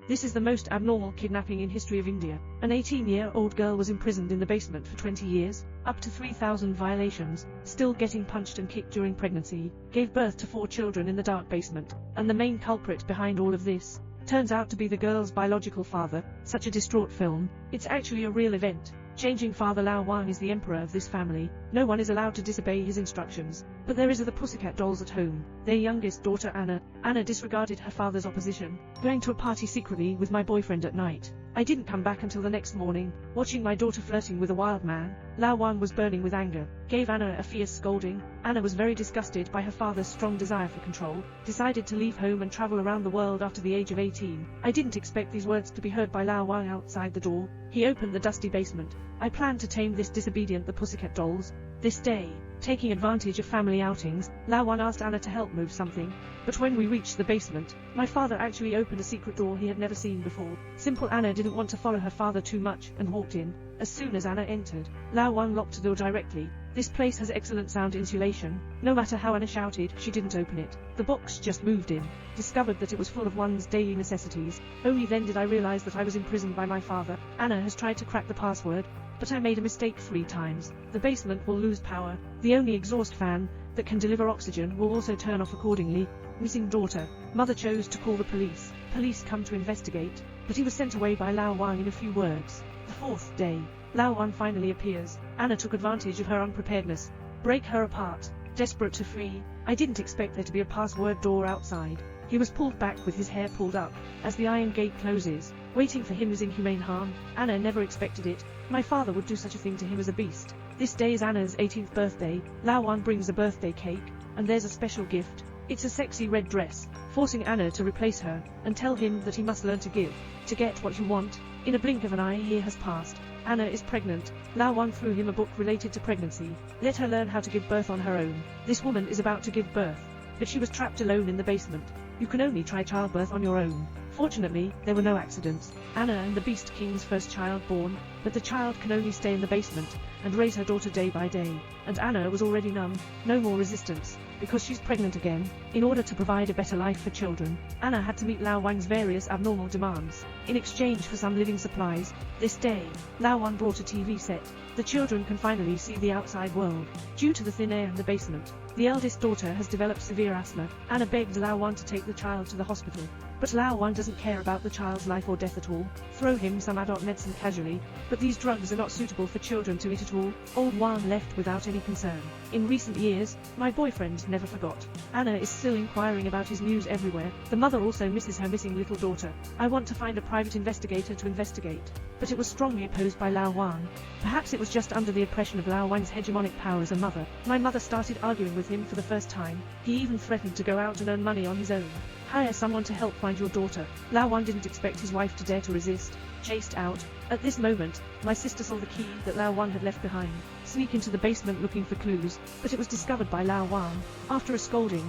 This is the most abnormal kidnapping in history of India. An 18-year-old girl was imprisoned in the basement for 20 years, up to 3,000 violations, still getting punched and kicked during pregnancy, gave birth to 4 children in the dark basement, and the main culprit behind all of this turns out to be the girl's biological father. Such a distraught film. It's actually a real event. Changing father Lao Wang is the emperor of this family. No one is allowed to disobey his instructions. But there is the pussycat dolls at home. Their youngest daughter Anna disregarded her father's opposition, going to a party secretly with my boyfriend at night. I didn't come back until the next morning, watching my daughter flirting with a wild man. Lao Wang was burning with anger, gave Anna a fierce scolding. Anna was very disgusted by her father's strong desire for control, decided to leave home and travel around the world after the age of 18. I didn't expect these words to be heard by Lao Wang outside the door. He opened the dusty basement. I planned to tame this disobedient the pussycat dolls. This day, taking advantage of family outings, Lao Wang asked Anna to help move something. But when we reached the basement, my father actually opened a secret door he had never seen before. Simple Anna didn't want to follow her father too much and walked in. As soon as Anna entered, Lao Wang locked the door directly. This place has excellent sound insulation. No matter how Anna shouted, she didn't open it. The box just moved in. Discovered that it was full of one's daily necessities. Only then did I realize that I was imprisoned by my father. Anna has tried to crack the password, but I made a mistake 3 times. The basement will lose power. The only exhaust fan that can deliver oxygen will also turn off accordingly. Missing daughter. Mother chose to call the police. Police come to investigate, but he was sent away by Lao Wang in a few words. The 4th day, Lao Wang finally appears. Anna took advantage of her unpreparedness. Break her apart. Desperate to flee, I didn't expect there to be a password door outside. He was pulled back with his hair pulled up. As the iron gate closes, waiting for him is inhumane harm. Anna never expected it. My father would do such a thing to him as a beast. This day is Anna's 18th birthday. Lao Wang brings a birthday cake, and there's a special gift. It's a sexy red dress, forcing Anna to replace her, and tell him that he must learn to give, to get what you want. In a blink of an eye a year has passed. Anna is pregnant. Lao Wang threw him a book related to pregnancy. Let her learn how to give birth on her own. This woman is about to give birth, but she was trapped alone in the basement. You can only try childbirth on your own. Fortunately, there were no accidents. Anna and the Beast King's first child born, but the child can only stay in the basement and raise her daughter day by day. And Anna was already numb. No more resistance, because she's pregnant again. In order to provide a better life for children, Anna had to meet Lao Wang's various abnormal demands. In exchange for some living supplies, this day, Lao Wang brought a TV set. The children can finally see the outside world. Due to the thin air in the basement, the eldest daughter has developed severe asthma. Anna begged Lao Wang to take the child to the hospital. But Lao Wang doesn't care about the child's life or death at all. Throw him some adult medicine casually, but these drugs are not suitable for children to eat at all. Old Wang left without any concern. In recent years, my boyfriend never forgot. Anna is still inquiring about his news everywhere. The mother also misses her missing little daughter. I want to find a private investigator to investigate, but it was strongly opposed by Lao Wang. Perhaps it was just under the oppression of Lao Wang's hegemonic power as a mother. My mother started arguing with him for the first time. He even threatened to go out and earn money on his own. Hire someone to help find your daughter. Lao Wang didn't expect his wife to dare to resist. Chased out. At this moment, my sister saw the key that Lao Wang had left behind. Sneak into the basement looking for clues, but it was discovered by Lao Wang. After a scolding,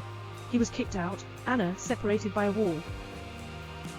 he was kicked out. Anna, separated by a wall,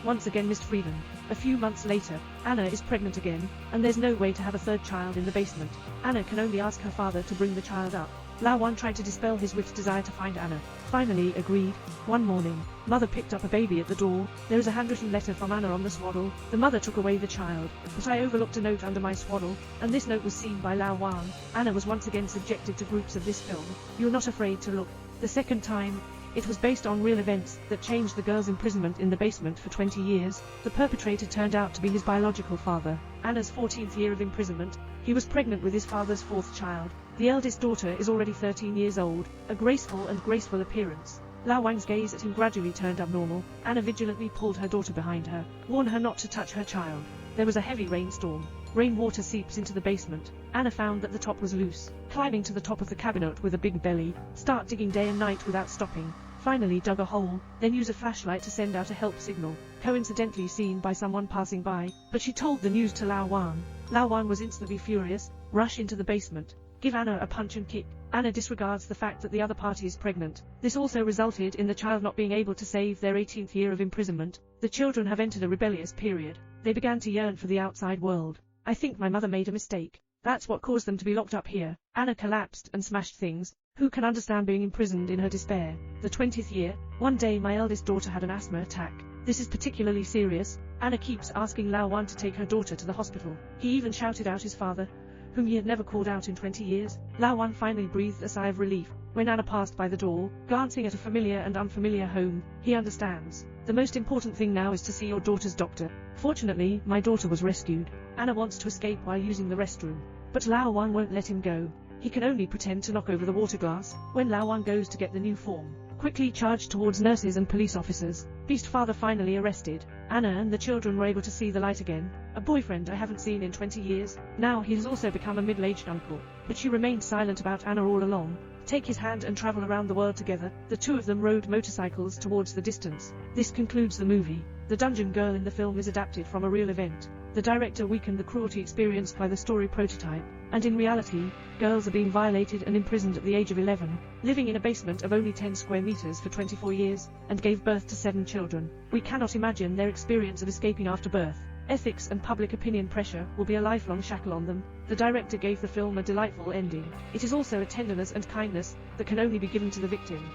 once again missed freedom. A few months later, Anna is pregnant again, and there's no way to have a 3rd child in the basement. Anna can only ask her father to bring the child up. Lao Wang tried to dispel his wife's desire to find Anna. Finally agreed. One morning, mother picked up a baby at the door. There is a handwritten letter from Anna on the swaddle. The mother took away the child, but I overlooked a note under my swaddle, and this note was seen by Lao Wang. Anna was once again subjected to groups of this film. You're not afraid to look. The second time, it was based on real events that changed the girl's imprisonment in the basement for 20 years. The perpetrator turned out to be his biological father. Anna's 14th year of imprisonment. He was pregnant with his father's 4th child. The eldest daughter is already 13 years old, a graceful appearance. Lao Wang's gaze at him gradually turned abnormal. Anna vigilantly pulled her daughter behind her, warned her not to touch her child. There was a heavy rainstorm. Rainwater seeps into the basement. Anna found that the top was loose. Climbing to the top of the cabinet with a big belly, start digging day and night without stopping. Finally dug a hole, then use a flashlight to send out a help signal. Coincidentally seen by someone passing by, but she told the news to Lao Wang. Lao Wang was instantly furious. Rush into the basement. Give Anna a punch and kick. Anna disregards the fact that the other party is pregnant. This also resulted in the child not being able to save their 18th year of imprisonment. The children have entered a rebellious period. They began to yearn for the outside world. I think my mother made a mistake. That's what caused them to be locked up here. Anna collapsed and smashed things. Who can understand being imprisoned in her despair? The 20th year, one day my eldest daughter had an asthma attack. This is particularly serious. Anna keeps asking Lao Wan to take her daughter to the hospital. He even shouted out his father, whom he had never called out in 20 years. Lao Wan finally breathed a sigh of relief when Anna passed by the door, glancing at a familiar and unfamiliar home. He understands. The most important thing now is to see your daughter's doctor. Fortunately, my daughter was rescued. Anna wants to escape while using the restroom, but Lao Wan won't let him go. He can only pretend to knock over the water glass when Lao Wan goes to get the new form. Quickly charged towards nurses and police officers. Beast father finally arrested. Anna and the children were able to see the light again. A boyfriend I haven't seen in 20 years. Now he has also become a middle-aged uncle. But she remained silent about Anna all along. Take his hand and travel around the world together. The two of them rode motorcycles towards the distance. This concludes the movie. The dungeon girl in the film is adapted from a real event. The director weakened the cruelty experienced by the story prototype, and in reality, girls are being violated and imprisoned at the age of 11, living in a basement of only 10 square meters for 24 years, and gave birth to 7 children. We cannot imagine their experience of escaping after birth. Ethics and public opinion pressure will be a lifelong shackle on them. The director gave the film a delightful ending. It is also a tenderness and kindness that can only be given to the victim.